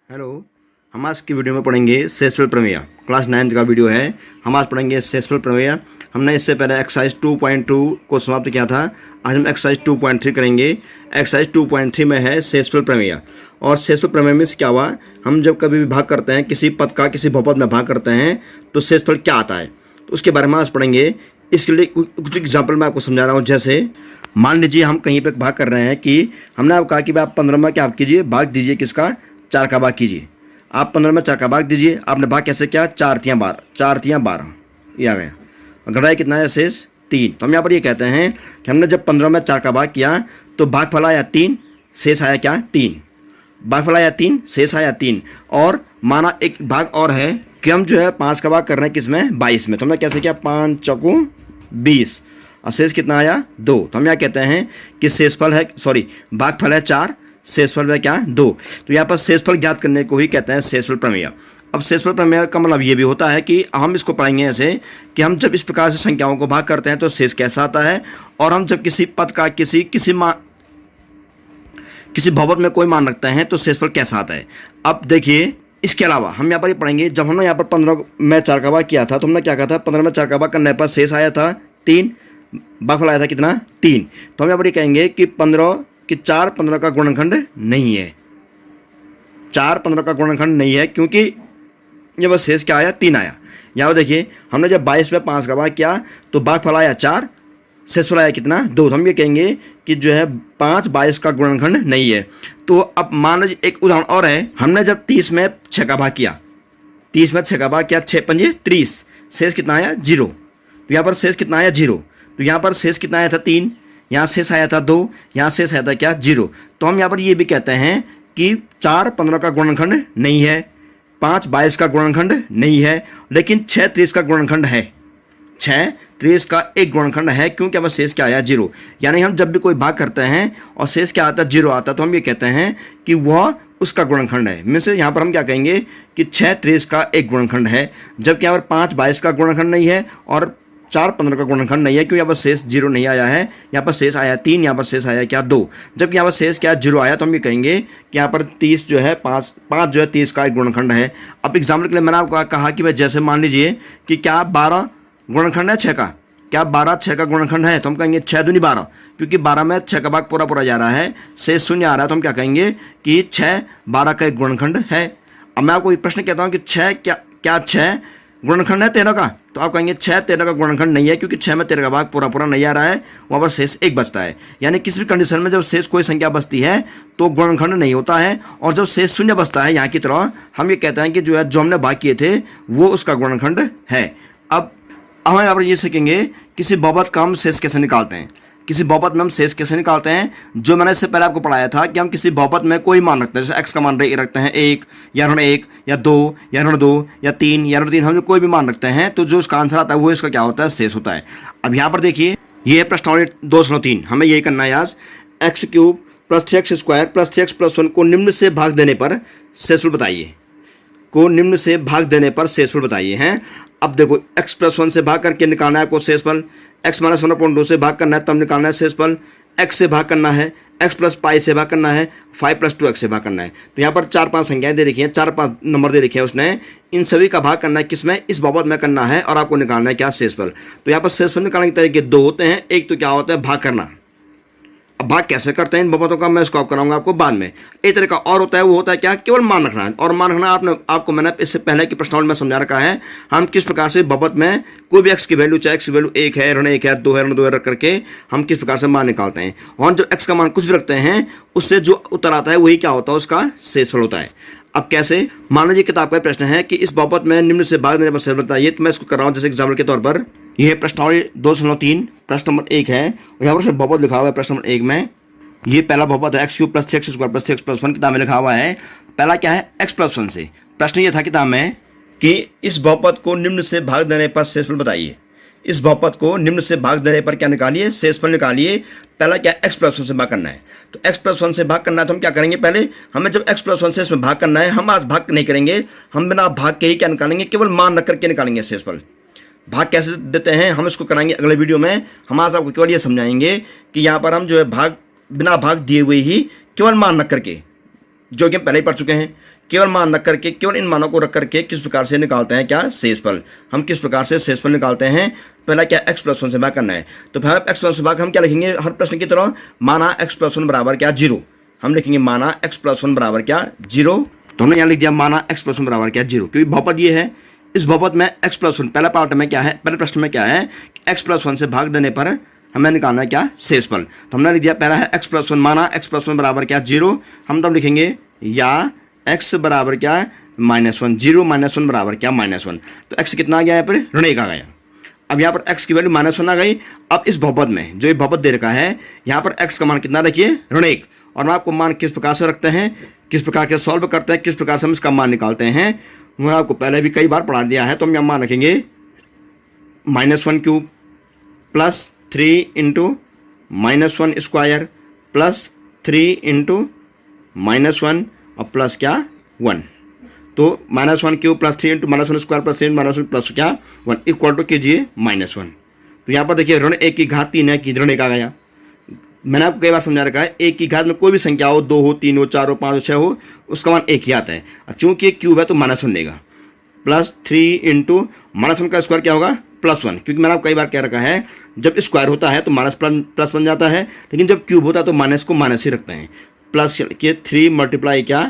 Hello. हम आज की वीडियो में पढ़ेंगे शेषफल प्रमेय। क्लास 9th का वीडियो है। हम आज पढ़ेंगे शेषफल प्रमेय। हमने इससे पहले एक्सरसाइज 2.2 को समाप्त किया था। आज हम एक्सरसाइज 2.3 करेंगे। एक्सरसाइज 2.3 में है शेषफल प्रमेय। और शेषफल प्रमेय में क्या हुआ, हम जब कभी भी भाग करते हैं, किसी पद का किसी बहुपद में भाग करते हैं तो शेषफल क्या आता है, तो उसके बारे में आज पढ़ेंगे। इसके लिए कुछ एग्जाम्पल मैं आपको समझा रहा हूँ। जैसे मान लीजिए हम कहीं पर भाग कर रहे हैं कि हमने आपको कहा कि आप 15 में क्या आप कीजिए, भाग दीजिए किसका, 4 का भाग कीजिए। आप 15 में 4 का भाग दीजिए। आपने भाग कैसे किया, 4 तियाँ 12, 4 तियाँ 12 ये आ गया। घटाया कितना है, शेष 3। तो हम यहाँ पर ये कहते हैं कि हमने जब 15 में 4 का भाग किया तो भागफल आया 3, शेष आया क्या, 3। भागफल आया 3, शेष आया 3। और माना एक भाग और है कि हम जो है 5 का भाग कर रहे हैं किसमें, 22 में। तो हमने कैसे किया, 5 चौको 20 और शेष कितना आया, 2। तो हम यहाँ कहते हैं कि शेषफल है, भागफल है 4, शेषफल है क्या, 2। तो यहाँ पर शेषफल ज्ञात करने को ही कहते हैं शेषफल प्रमेय। अब शेषफल प्रमेय का मतलब ये भी होता है कि हम इसको पढ़ेंगे ऐसे कि हम जब इस प्रकार से संख्याओं को भाग करते हैं तो शेष कैसा आता है, और हम जब किसी पद का किसी बहुपद में कोई मान रखते हैं तो शेषफल कैसा आता है। अब देखिए, इसके अलावा हम यहाँ पर ये पढ़ेंगे, जब हमने यहाँ पर 15 में 4 का भाग किया था तो हमने क्या कहा था, 15 में 4 का भाग करने पर शेष आया था 3, भागफल आया था कितना, 3। तो हम यहाँ पर ये कहेंगे कि 4 15 का गुणनखंड नहीं है। 4 15 का गुणनखंड नहीं है, क्योंकि ये बस शेष क्या आया, 3 आया। यहाँ पर देखिए, हमने जब 22 में 5 का भाग किया तो भागफल आया 4, शेषफल आया कितना, 2। तो हम ये कहेंगे कि जो है 5 22 का गुणनखंड नहीं है। तो अब मान लीजिए एक उदाहरण और है, हमने जब 30 में 6 का भाग किया, 30 में 6 का भाग किया, 6 पंजे 30, शेष कितना आया, 0। तो यहाँ पर शेष कितना आया, 0। तो यहाँ पर शेष कितना आया था, 3, यहाँ शेष आया था 2, यहाँ शेष आया था क्या, 0। तो हम यहाँ पर ये भी कहते हैं कि 4 15 का गुणनखंड नहीं है, 5 22 का गुणनखंड नहीं है, लेकिन 6 30 का गुणनखंड है। 6 30 का एक गुणनखंड है, क्योंकि अब शेष क्या आया, 0। यानी हम जब भी कोई भाग करते हैं और शेष क्या आता है, 0 आता है, तो हम ये कहते हैं कि वह उसका गुणनखंड है। में से यहाँ पर हम क्या कहेंगे कि 6 30 का एक गुणनखंड है, जबकि यहाँ पर 5 22 का गुणनखंड नहीं है और 4 15 का गुणनखंड नहीं है, क्योंकि यहाँ पर शेष 0 नहीं आया है। यहाँ पर शेष आया 3, यहाँ पर शेष आया क्या, 2। जबकि यहाँ पर शेष क्या, 0 आया। तो हम ये कहेंगे कि यहाँ पर 30 जो है 5 जो है 30 का एक गुणनखंड है। अब एग्जाम्पल के लिए मैंने आपको कहा कि भाई जैसे मान लीजिए कि क्या 12 गुणनखंड है 6 का, क्या 12 6 का गुणनखंड है, तो हम कहेंगे 6 दूनी 12, क्योंकि 12 में 6 का भाग पूरा जा रहा है, शेष 0 आ रहा है। तो हम क्या कहेंगे कि 6 12 का एक गुणनखंड है। अब मैं आपको प्रश्न कहता हूँ कि 6 क्या 6 गुणनखंड है 13 का, तो आप कहेंगे 6 13 का गुणनखंड नहीं है, क्योंकि 6 में 13 का भाग पूरा नहीं आ रहा है, वहाँ पर शेष 1 बचता है। यानी किसी भी कंडीशन में जब शेष कोई संख्या बचती है तो गुणनखंड नहीं होता है, और जब शेष 0 बचता है यहाँ की तरह, हम ये कहते हैं कि जो है जो हमने भाग किए थे वो उसका गुणनखंड है। अब हम यहाँ पर ये सीखेंगे किसी बहुपद का हम शेष कैसे निकालते हैं। किसी बहुपद में हम शेष कैसे निकालते हैं, जो मैंने इससे पहले आपको पढ़ाया था कि हम किसी बहुपद में कोई मान रखते हैं, जैसे x का मान रखते हैं 1 या ऋण 1 या 2 या ऋण 2 या 3 या ऋण 3, हम जो कोई भी मान रखते हैं तो जो उसका आंसर आता है वो इसका क्या होता है, शेष होता है। अब यहाँ पर देखिए, ये है प्रश्नावली 2.3, हमें यही करना है आज। x³ + 3x² + 3x + 1 को निम्न से भाग देने पर शेषफल बताइए। निम्न से भाग देने पर शेषफल बताइए हैं। अब देखो, x + 1 से भाग करके निकालना है आपको शेषफल, x - 1/2 से भाग करना है तब निकालना है शेषफल, x से भाग करना है, x + पाई से भाग करना है, 5 + 2x से भाग करना है। तो यहाँ पर 4-5 संख्याएं दे रखी हैं, 4-5 नंबर दे रखे हैं उसने, इन सभी का भाग करना है किसमें, इस बहुपद में करना है, और आपको निकालना है क्या, शेषफल। तो यहाँ पर शेषफल निकालने के तरीके 2 होते हैं। एक तो क्या होता है, भाग करना। अब भाग कैसे करते हैं इन बहुपदों का, मैं इसको कराऊंगा आपको बाद में। एक तरीका और होता है, वो होता है क्या, केवल मान रखना है। और मान रखना आपको मैंने इससे पहले की प्रश्नावली में समझा रखा है, हम किस प्रकार से बहुपद में कोई भी x की वैल्यू, चाहे x की वैल्यू 1 है, ऋण 1 है, 2 है, ऋण 2 है, रख करके हम किस प्रकार से मान निकालते हैं। और जब x का मान कुछ भी रखते हैं उससे जो उत्तर आता है वही क्या होता है, उसका शेषफल होता है। अब कैसे, मान लीजिए किताब का प्रश्न है कि इस बहुपद में निम्न से भाग देने पर शेषफल बताइए, तो मैं इसको कर रहा हूँ जैसे एग्जाम्पल के तौर पर। यह प्रश्नावली 2.3 प्रश्न नंबर 1 है, और यहाँ पर बहुपद लिखा हुआ है प्रश्न नंबर 1 में। ये पहला बहुपद है x³ + 3x² + 3x + 1, किताब में लिखा हुआ है। पहला क्या है, x + 1 से। प्रश्न ये था किताब में कि इस बहुपद को निम्न से भाग देने पर शेषफल बताइए। इस बहुपद को निम्न से भाग देने पर क्या निकालिए, शेषफल निकालिए। पहला क्या, x + 1 से भाग करना है। तो x + 1 से भाग करना है तो हम क्या करेंगे, पहले हमें जब x + 1 से इसमें भाग करना है, हम आज भाग नहीं करेंगे, हम बिना भाग के ही क्या निकालेंगे, केवल मान रख करके निकालेंगे शेषफल। भाग कैसे देते हैं हम इसको कराएंगे अगले वीडियो में। हम आज आपको केवल ये समझाएंगे कि यहाँ पर हम जो है भाग बिना भाग दिए हुए ही केवल मान रख करके, जो कि हम पहले ही पढ़ चुके हैं, केवल मान रख करके, केवल इन मानों को रख करके किस प्रकार से निकालते हैं क्या शेषफल। हम किस प्रकार से शेषफल निकालते हैं, पहला क्या x+1 से भाग करना है। तो पहला x+1 से भाग हम क्या लिखेंगे हर प्रश्न की तरह, माना x+1 बराबर क्या 0। हम लिखेंगे माना x+1 बराबर क्या 0। तो हमने यहाँ लिख दिया माना x+1 बराबर क्या 0, क्योंकि बहुपद ये है। इस बहुपद में x+1 पहला पार्ट में क्या है, पहले प्रश्न में क्या है, x+1 से भाग देने पर हमें निकालना है क्या शेषफल। तो हमने लिख दिया पहला है x+1, माना x+1 बराबर क्या 0। हम तब लिखेंगे या x बराबर क्या -1, 0 -1 बराबर क्या -1। तो x कितना आ गया यहाँ पर ऋण 1 आ गया। अब यहाँ पर x की वैल्यू -1 आ गई। अब इस बहुपद में जो ये बहुपद दे रखा है, यहाँ पर x का मान कितना रखिए ऋण 1। और मैं आपको मान किस प्रकार से रखते हैं, किस प्रकार के सॉल्व करते हैं, किस प्रकार से हम इसका मान निकालते हैं, मैं आपको पहले भी कई बार पढ़ा दिया है। तो हम यहाँ मान रखेंगे -1³ plus 3 into -1 square plus 3 into -1 और प्लस क्या 1। तो -1³ plus 3 into -1 square plus 3 -1 plus क्या 1 इक्वल टू कीजिए -1। तो यहाँ पर देखिए ऋण 1 की घात 3 है कि ऋण 1 आ गया। मैंने आपको कई बार समझा रखा है, 1 की घात में कोई भी संख्या हो, 2 हो, 3 हो, 4 हो, 5 हो, 6 हो, उसका मान 1 ही आता है। चूंकि एक क्यूब है तो -1 देगा। प्लस 3 इंटू -1 का स्क्वायर क्या होगा +1, क्योंकि मैंने आपको कई बार कह रखा है जब स्क्वायर होता है तो माइनस प्लस बन जाता है, लेकिन जब क्यूब होता है तो माइनस को माइनस ही रखते हैं। प्लस के 3 मल्टीप्लाई क्या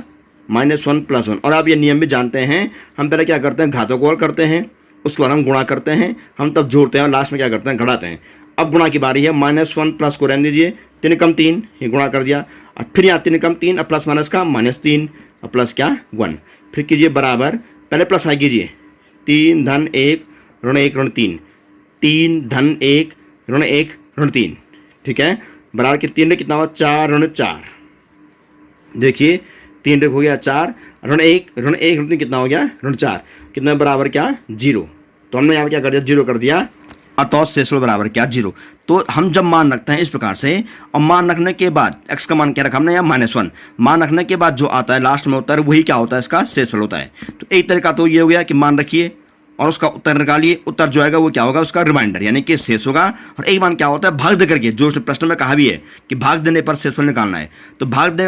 -1 + 1। और आप ये नियम भी जानते हैं, हम पहले क्या करते हैं घातों को हल करते हैं, उसके बाद हम गुणा करते हैं, हम तब जोड़ते हैं और लास्ट में क्या करते हैं घटाते हैं। अब गुणा की बारी है, -1 प्लस को रहने दीजिए, 3 × 3 ये गुणा कर दिया। और फिर यहाँ 3 × 3 प्लस माइनस का -3 और प्लस क्या 1। फिर कीजिए बराबर, पहले प्लस आई कीजिए, 3 धन 1 ऋण 1 ऋण 3, 3 धन 1 ऋण 1 ऋण 3, ठीक है। बराबर के 3 कितना हुआ 4 ऋण 4। देखिए 3 हो गया 4, ऋण 1 ऋण 3 कितना हो गया ऋण 4, कितना बराबर क्या 0। तो हमने यहाँ क्या कर दिया 0 कर दिया, अतः शेषफल बराबर क्या 0। तो हम जब मान रखते हैं इस प्रकार से, और मान रखने के बाद x का मान क्या रखा हमने यहाँ -1, मान रखने के बाद जो आता है लास्ट में होता है वही क्या होता है इसका शेषफल होता है। तो एक तरीका तो ये हो गया कि मान रखिए और उसका उत्तर निकालिए, उत्तर जो आएगा वो क्या होगा उसका रिमाइंडर यानी कि शेष होगा। और एक मान क्या होता है भाग दे करके, जो प्रश्न में कहा भी है कि भाग देने पर शेषफल निकालना है। तो भाग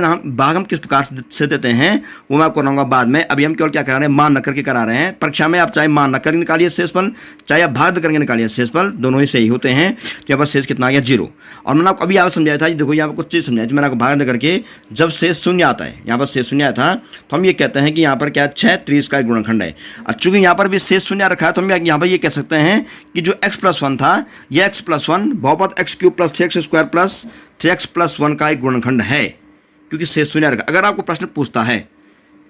हम किस प्रकार से देते हैं वो मैं आपको बताऊंगा बाद में। अभी हम केवल क्या करा रहे हैं मान न करके करा रहे हैं। परीक्षा में आप चाहे मान न करके निकालिए शेषफल, चाहे आप भाग दे करके निकालिए शेषफल, दोनों ही सही होते हैं। तो यहाँ पर शेष कितना आ गया 0। और मैंने आपको अभी यहाँ समझाया था, देखो यहाँ पर कुछ चीज़ समझाई थी मैंने आपको, भाग दे करके जब शेष शून्य आता है, यहाँ पर शेष शून्य आया था तो हम ये कहते हैं कि यहाँ पर क्या 6 30 का एक गुणनखंड है। और चूंकि यहाँ पर भी शेष शून्य रखा है तो हम यहाँ पर ये कह सकते हैं कि जो x+1 था यह x+1 बहुपद x³ + 3x² + 3x+1 का एक गुणनखंड है, क्योंकि शेष शून्य रखा। अगर आपको प्रश्न पूछता है,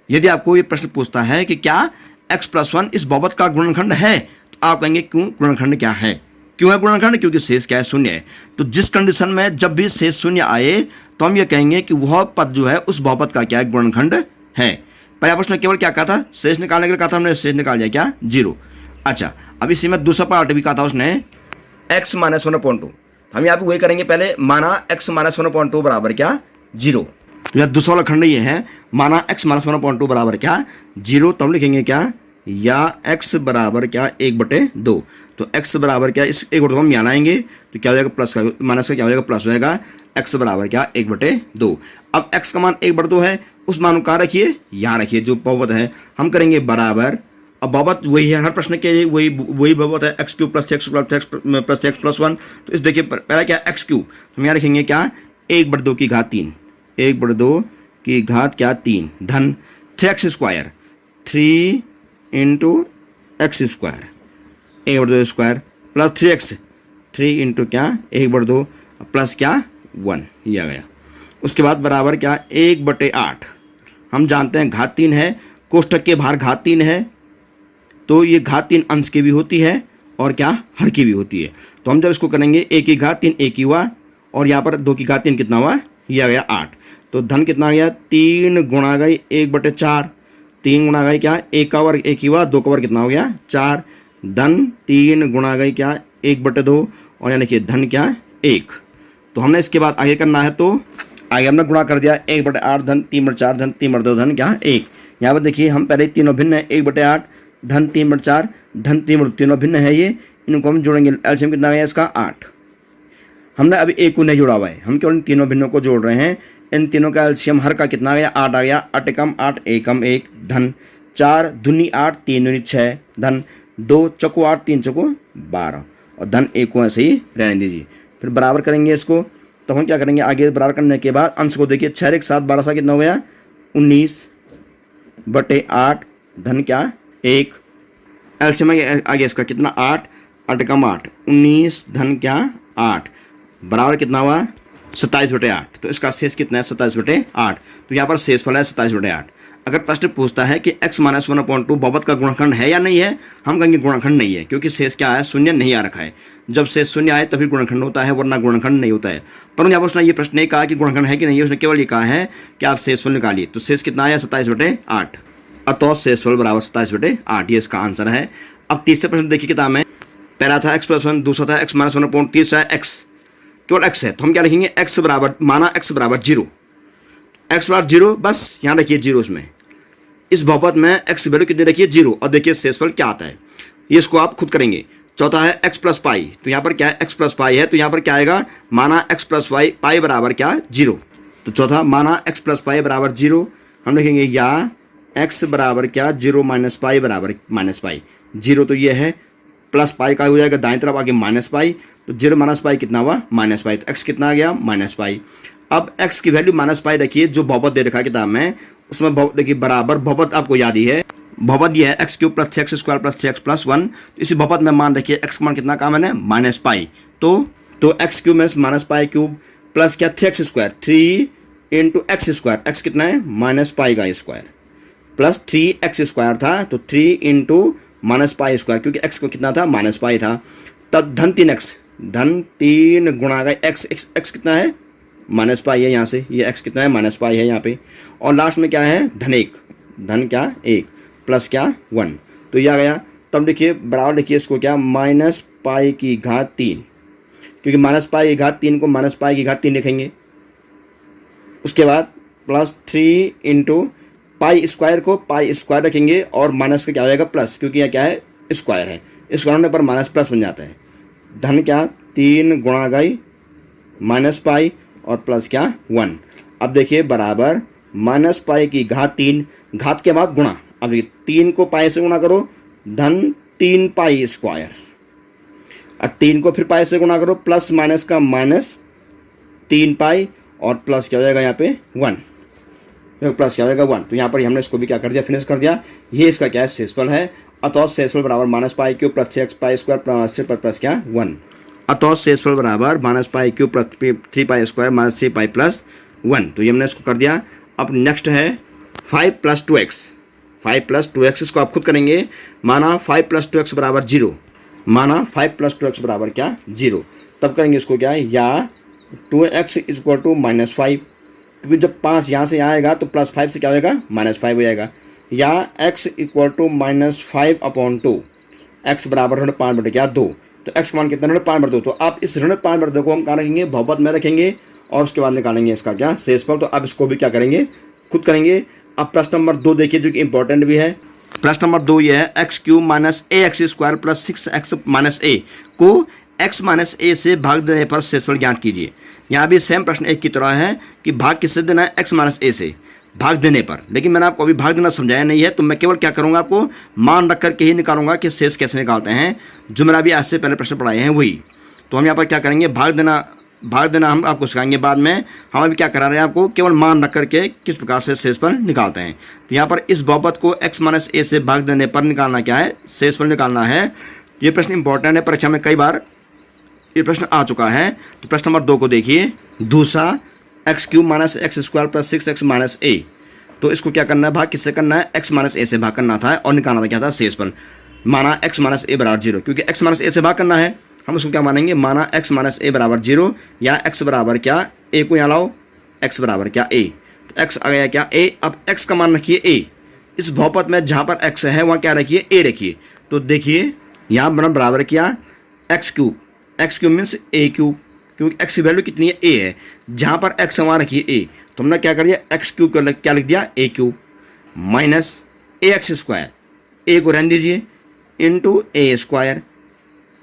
यदि आपको ये प्रश्न पूछता है कि क्या x+1 इस बहुपद का गुणनखंड है, तो आप कहेंगे क्यों गुणनखंड क्या है, क्यों है गुणनखंड, क्योंकि शेष क्या है शून्य है। तो जिस कंडीशन में जब भी शेष शून्य आए तो हम ये कहेंगे कि वह पद जो है उस बहुपद का क्या है गुणनखंड है। पहला प्रश्न केवल क्या कहा था, शेष निकालने के लिए कहा था, हमने शेष निकाल दिया क्या 0। अच्छा, अब इसी में दूसरा पार्ट भी कहा था उसने x - 1/2। हम यहाँ पे वही करेंगे, पहले माना x - 1/2 बराबर क्या 0। तो यह दूसरा वाला खंड ये है, माना x - 1/2 बराबर क्या 0। तब लिखेंगे क्या या x बराबर क्या 1/2। तो x बराबर क्या, इस 1/2 हम यहाँ लाएंगे तो क्या हो जाएगा प्लस का, माइनस का क्या हो जाएगा प्लस हो जाएगा, x बराबर क्या 1/2। अब x का मान 1/2 है, उस मान को कहाँ रखिए यहाँ रखिए, जो बहुपद है हम करेंगे बराबर। अब बहुपद वही है, हर प्रश्न के लिए वही बहुपद है, x³ + 3x+1। तो इस देखिए पहला क्या x³ हम यहाँ लिखेंगे क्या 1/2 की घात 3, 1/2 की घात क्या 3 धन 3x² 3 × x² 1/2 square plus 3x 3 into क्या 1/2 प्लस क्या 1, ये आ गया। उसके बाद बराबर क्या 1/8। हम जानते हैं घात 3 है, कोष्ठक के बाहर घात 3 है, तो ये घात 3 अंश की भी होती है और क्या हर की भी होती है। तो हम जब इसको करेंगे 1 की घात 3 1 ही हुआ, और यहाँ पर 2 की घात 3 कितना हुआ, ये आ गया 8। तो धन कितना आ गया 3 गुणा गई 1/4, 3 गुणा गई क्या 1 का वर्ग 1 ही हुआ, 2 का वर्ग कितना हो गया 4, धन 3 गुणा गई क्या 1/2, और यानी कि धन क्या 1। तो हमने इसके बाद आगे करना है, तो आगे हमने गुणा कर दिया 1/8 धन 3/4 धन 3/2 धन क्या 1। यहाँ पर देखिए हम पहले तीनों भिन्न है, 1/8 धन 3/4 धन 3/2 तीनों भिन्न है, ये इनको हम जोड़ेंगे, एलसीएम कितना गया इसका 8। हमने अभी 1 को नहीं जोड़ा हुआ है, हम केवल तीनों भिन्नों को जोड़ रहे हैं। इन तीनों का एलसीएम हर का कितना आ गया, 8 आ गया। 8 एकम 8, एकम 1, धन 4 दूनी 8, 3 दूनी 6, धन 2 चौको 8, 3 चौको 12, और धन 1 को ऐसे ही रहने दीजिए। फिर बराबर करेंगे इसको, तो हम क्या करेंगे आगे बराबर करने के बाद अंश को देखिए, 6 1 7 12 सा कितना हो गया, 19/8, धन क्या 1, एलसीएम आगे इसका कितना 8, 8 एकम 8, 19, धन क्या 8, बराबर कितना हुआ 27/8। तो इसका शेष कितना है 27/8। तो यहाँ पर शेषफल है 27/8। अगर प्रश्न पूछता है कि x - 1/2 बहुपद का गुणनखंड है या नहीं है, हम कहेंगे गुणनखंड नहीं है, क्योंकि शेष क्या है, शून्य नहीं आ रखा है। जब शेष शून्य आए तभी गुणनखंड होता है, वरना गुणनखंड नहीं होता है। परंतु यहाँ पर उसने ये प्रश्न नहीं कहा कि गुणनखंड है कि नहीं है, उसने केवल ये कहा है कि आप शेषफल निकालिए। तो शेष कितना आया 27/8, अतः शेषफल बराबर 27/8, ये इसका आंसर है। अब तीसरे प्रश्न देखिए किताब में, पहला था x+1, दूसरा था x - 1/2, तीसरा है x, केवल x है। तो हम क्या लिखेंगे, x बराबर माना x बराबर 0, x बराबर 0, बस यहाँ रखिए 0। इसमें इस बहुपद में x वैल्यू कितनी रखिए 0, और देखिए शेषफल क्या आता है, ये इसको आप खुद करेंगे। चौथा है x + पाई, तो यहाँ पर क्या है x + पाई है, तो यहाँ पर क्या आएगा, माना x + पाई बराबर क्या 0। तो चौथा माना x + पाई बराबर 0, हम लिखेंगे या x बराबर क्या 0 - पाई बराबर -पाई। 0 तो ये है, प्लस पाई का हो जाएगा दाएं तरफ आगे -पाई, तो 0 - पाई कितना हुआ -पाई, तो x कितना आ गया -पाई। अब x की वैल्यू -पाई रखिए, जो बहुपद दे रखा है किताब में उसमें देखिए बराबर बहुपद आपको याद ही है, बहुपद ये है x³ + 3x² + 3x + 1। तो इसी बहुपद में मान रखिए x का मान कितना काम है -पाई, तो x³ में -पाई³ प्लस क्या 3x² 3 × x², x कितना है -पाई का स्क्वायर, प्लस 3x² था, तो 3 × -पाई², क्योंकि x को कितना था -पाई था। तब धन 3x, धन 3 गुणा का x कितना है -पाई है, यहाँ से ये x कितना है -पाई है यहाँ पे, और लास्ट में क्या है धन 1, धन क्या 1 प्लस क्या 1, तो ये आ गया। तब देखिए बराबर लिखिए इसको क्या -पाई की घात 3, क्योंकि -पाई की घात 3 को -पाई की घात 3 लिखेंगे। उसके बाद प्लस 3 × पाई² को पाई² रखेंगे, और माइनस का क्या हो जाएगा प्लस, क्योंकि यह क्या है स्क्वायर है, स्क्वायर होने पर माइनस प्लस बन जाता है। धन क्या 3 गुणा गई -पाई और प्लस क्या 1। अब देखिए बराबर -पाई की घात 3, घात के बाद गुणा, अब 3 को पाई से गुणा करो, धन 3 पाई², अब 3 को फिर पाई से गुणा करो, प्लस माइनस का -3 पाई, और प्लस क्या हो जाएगा यहाँ पे 1, प्लस क्या हो जाएगा 1। तो यहाँ पर हमने इसको भी क्या कर दिया, फिनिश कर दिया। ये इसका क्या है शेषफल है, अतः शेषफल बराबर -पाई³ + 3x पाई² प्लस क्या 1, अतः शेषफल बराबर -पाई³ + 3 पाई² -3 पाई + 1। तो ये हमने इसको कर दिया। अब नेक्स्ट है 5 + 2x, 5 + 2x, इसको आप खुद करेंगे। माना 5 + 2x बराबर 0, माना 5 + 2x बराबर क्या 0, तब करेंगे इसको क्या है या 2x = -5, क्योंकि जब 5 यहाँ से यहाँ आएगा तो +5 से क्या हो जाएगा -5 हो जाएगा, या x = -5/2, x बराबर 5/2, तो x मान कितना 5/2। तो आप इस 5/2 को हम कहाँ रखेंगे, बहुपद में रखेंगे, और उसके बाद निकालेंगे इसका क्या शेषफल। तो अब इसको भी क्या करेंगे, खुद करेंगे। अब प्रश्न नंबर 2 देखिए, जो कि इंपॉर्टेंट भी है। प्रश्न नंबर 2 ये है x³ - ax² + 6x - a को x - a से भाग देने पर शेषफल ज्ञात कीजिए। यहाँ भी सेम प्रश्न एक की तरह है कि भाग किससे देना है, x - a से भाग देने पर, लेकिन मैंने आपको अभी भाग देना समझाया नहीं है, तो मैं केवल क्या करूँगा, आपको मान रख करके ही निकालूंगा कि शेष कैसे निकालते हैं, जो मैंने अभी आज से पहले प्रश्न पढ़ाए हैं वही। तो हम यहाँ पर क्या करेंगे, भाग देना हम आपको सिखाएंगे बाद में। हम अभी क्या करा रहे हैं, आपको केवल मान रख करके किस प्रकार से शेषफल निकालते हैं। तो यहाँ पर इस बहुपद को x - a से भाग देने पर निकालना क्या है, शेषफल निकालना है। ये प्रश्न इंपॉर्टेंट है, परीक्षा में कई बार ये प्रश्न आ चुका है। तो प्रश्न नंबर 2 को देखिए, दूसरा x³ - x² + 6x - a, तो इसको क्या करना है, भाग किससे करना है, x - a से भाग करना था, और निकालना था क्या था शेषफल। माना x - a बराबर 0, क्योंकि x - a से भाग करना है, हम उसको क्या मानेंगे, माना x - a बराबर 0, या x बराबर क्या a को यहाँ लाओ, x बराबर क्या a, तो x आ गया क्या a। अब x का मान रखिए a, इस बहुपद में जहाँ पर x है वहाँ क्या रखिए a रखिए। तो देखिए यहाँ बराबर किया x³ मीन्स a³, क्योंकि x की वैल्यू कितनी है a है, जहाँ पर x वहाँ रखिए a, तो हमने क्या कर दिया x³ क्या लिख दिया a³ माइनस ax², a को रहने दीजिए, इंटू a²,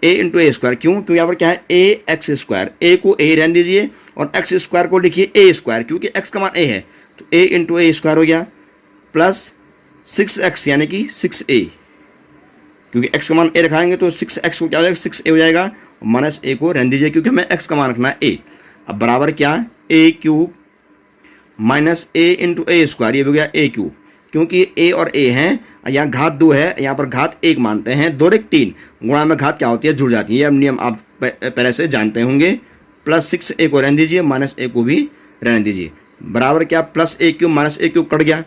ए इंटू ए स्क्वायर। क्यों? क्योंकि यहाँ पर क्या है ए एक्स स्क्वायर, ए को ए रहने दीजिए और एक्स स्क्वायर को लिखिए ए स्क्वायर, क्योंकि एक्स का मान ए है। तो ए इंटू ए स्क्वायर हो गया प्लस 6x यानी कि 6a, क्योंकि x का मान a रखाएंगे तो 6x को क्या हो जाएगा 6a हो जाएगा, माइनस a को रहने दीजिए क्योंकि हमें x का मान रखना है a। अब बराबर क्या a cube minus a into A square, ये हो गया a क्यूब, क्योंकि a और a हैं, यहाँ घात 2 है, यहाँ पर घात 1 मानते हैं, 2 और 1 3, गुणा में घात क्या होती है जुड़ जाती है, ये नियम आप पहले से जानते होंगे। प्लस 6a को रहने दीजिए, माइनस a को भी रहने दीजिए, बराबर क्या plus a cube minus a cube cut गया,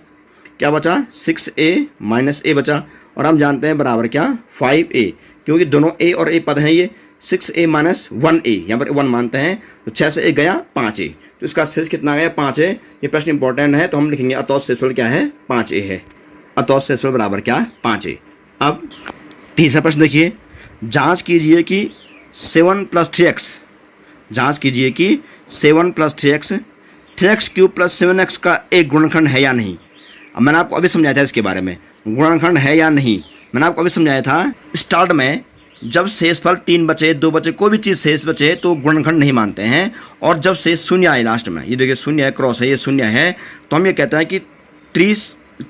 क्या बचा 6a माइनस a बचा, और हम जानते हैं बराबर क्या 5a, क्योंकि दोनों a और a पद हैं, ये 6a माइनस 1a, यहाँ पर 1 मानते हैं, तो 6 से 1 गया 5a, तो इसका शेष कितना गया 5a। ये प्रश्न इंपॉर्टेंट है तो हम लिखेंगे अतः शेषफल क्या है 5a है, अतः शेषफल बराबर क्या 5a। अब तीसरा प्रश्न देखिए, जांच कीजिए कि 7 प्लस 3x, जांच कीजिए कि 7 plus 3x 3x cube plus 7x का एक गुणनखंड है या नहीं। अब मैंने आपको अभी समझाया था इसके बारे में, गुणनखंड है या नहीं, मैंने आपको अभी समझाया था स्टार्ट में, जब शेषफल 3 बचे 2 बचे कोई भी चीज़ शेष बचे तो गुणनखंड नहीं मानते हैं, और जब शेष शून्य आए लास्ट में, ये देखिए शून्य है, क्रॉस है, ये शून्य है, तो हम ये कहते हैं कि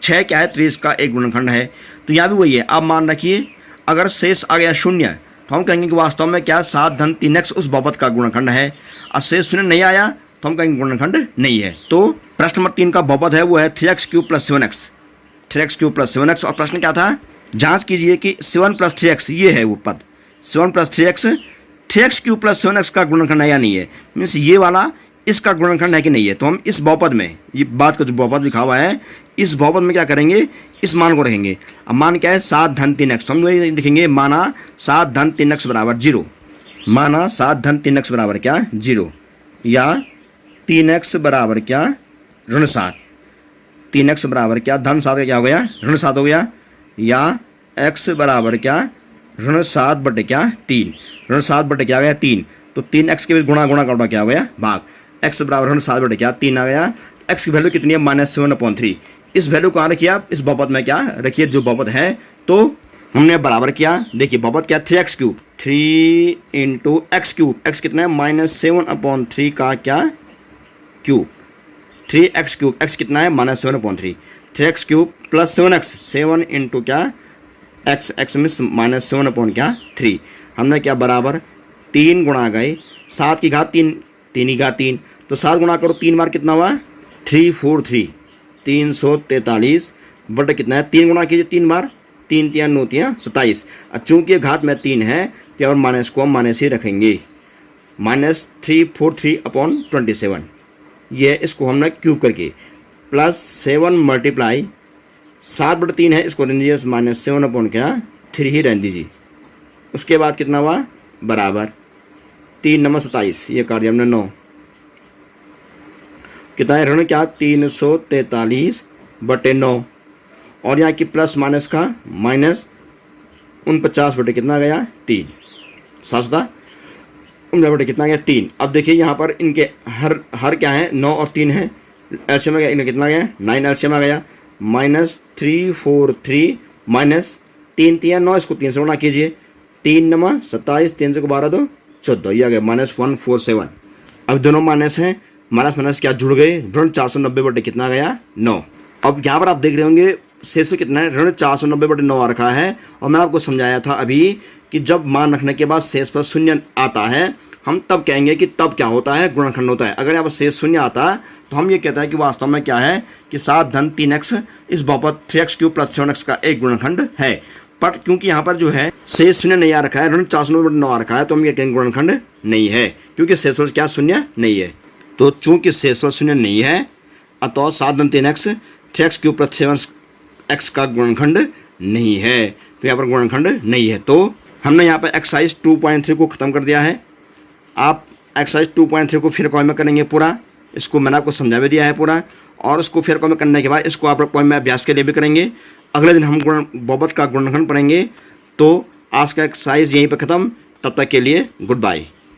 6 क्या है 30 का एक गुणनखंड है। तो यहाँ भी वही है, आप मान रखिए अगर शेष आ गया शून्य तो हम कहेंगे कि वास्तव में क्या 7 धन 3x उस बहुपद का गुणनखंड है, और शेष शून्य नहीं आया तो हम कहेंगे गुणनखंड नहीं है। तो प्रश्न नंबर 3 का बहुपद है वो है 3x cube plus 7x, 3x cube plus 7x, और प्रश्न क्या था जांच कीजिए कि 7 प्लस 3x ये है वो पद, 7 plus 3x 3x cube plus 7x का गुणनखंड है या नहीं है, मीन्स ये वाला इसका गुणनखंड है कि नहीं है। तो हम इस बहुपद में, ये बात का जो बहुपद लिखा हुआ है इस बहुपद में क्या करेंगे, इस मान को रखेंगे। अब मान क्या है 7 धन 3x, तो हम वही लिखेंगे माना 7 धन 3x बराबर 0, माना 7 धन 3x बराबर क्या 0, या 3x बराबर क्या ऋण 7, 3x बराबर क्या धन 7 का क्या हो गया ऋण 7 हो गया, या x बराबर क्या ऋण 7 बटे क्या 3, ऋण 7 बटे क्या आ गया 3, तो 3x के बीच गुणा गुणा का क्या हो गया भाग, x बराबर ऋण 7 बटे क्या 3 आ गया। x की वैल्यू कितनी है -7/3, इस वैल्यू कहाँ रखिए आप इस बहुपद में, क्या रखिए जो बहुपद है, तो हमने बराबर किया, देखिए बहुपद क्या 3x cube 3 into x cube, x कितना है -7/3 का क्या क्यूब, 3x क्यूब, x कितना है -7/3, 3x cube plus 7x 7 into क्या x में -7/3, हमने क्या बराबर 3 गुणा गए 7 की घात 3, 3 की घात 3, तो 7 गुणा करो 3 बार कितना हुआ 343, 343 बटे कितना है 3 गुणा कीजिए 3 बार, 3 3 9 3 27, चूँकि घात में 3 है तो और माइनस को हम माइनस ही रखेंगे, -343/27, ये इसको हमने क्यूब करके प्लस 7 मल्टीप्लाई 7/3 है, इसको रहने दीजिए -7/3 ही रहने दीजिए। उसके बाद कितना हुआ बराबर 3 9 27, ये काट दिया हमने 9, कितना है ऋण क्या 343/9, और यहाँ की प्लस माइनस का -49 बटे कितना गया 3, 7 बटे कितना गया 3। अब देखिए यहाँ पर इनके हर क्या है 9 और 3 है, एलसीएम में इनका कितना गया 9 एलसीएम आ गया, -343 माइनस 3 3 9, इसको 3 से गुणा कीजिए, 3 9 27, 3 से 12 2 14, ये आ गया -147। अब दोनों माइनस हैं, माइनस माइनस क्या जुड़ गए, ऋण 490 बटे कितना गया 9। अब यहाँ पर आप देख रहे होंगे शेष कितना है ऋण 490 बटे 9 आ रखा है, और मैं आपको समझाया था अभी कि जब मान रखने के बाद शेष पर शून्य आता है हम तब कहेंगे कि तब क्या होता है गुणनखंड होता है। अगर यहाँ पर शेष शून्य आता है तो हम ये कहते हैं कि वास्तव में क्या है कि 7 धन 3x इस बहुपद 3x क्यूब प्लस 7x का एक गुणनखंड है, बट क्योंकि यहाँ पर जो है शेष शून्य नहीं आ रखा है, ऋण 490 बटे 9 आ रखा है, तो हम ये कहेंगे गुणनखंड नहीं है, क्योंकि शेषफल क्या शून्य नहीं है। तो चूंकि शेषफल शून्य नहीं है अतः 7 धन 3x 3x cube plus 7x का गुणनखंड नहीं है, तो यहाँ पर गुणनखंड नहीं है। तो हमने यहाँ पर एक्सरसाइज 2.3 को ख़त्म कर दिया है। आप एक्सरसाइज 2.3 को फिर कॉल में करेंगे पूरा, इसको मैंने आपको समझा भी दिया है पूरा, और उसको फिर कॉल में करने के बाद इसको आप लोग कॉल में अभ्यास के लिए भी करेंगे। अगले दिन हम बहुपद का गुणनखंड पढ़ेंगे। तो आज का एक्सरसाइज यहीं पर ख़त्म, तब तक के लिए गुड बाय।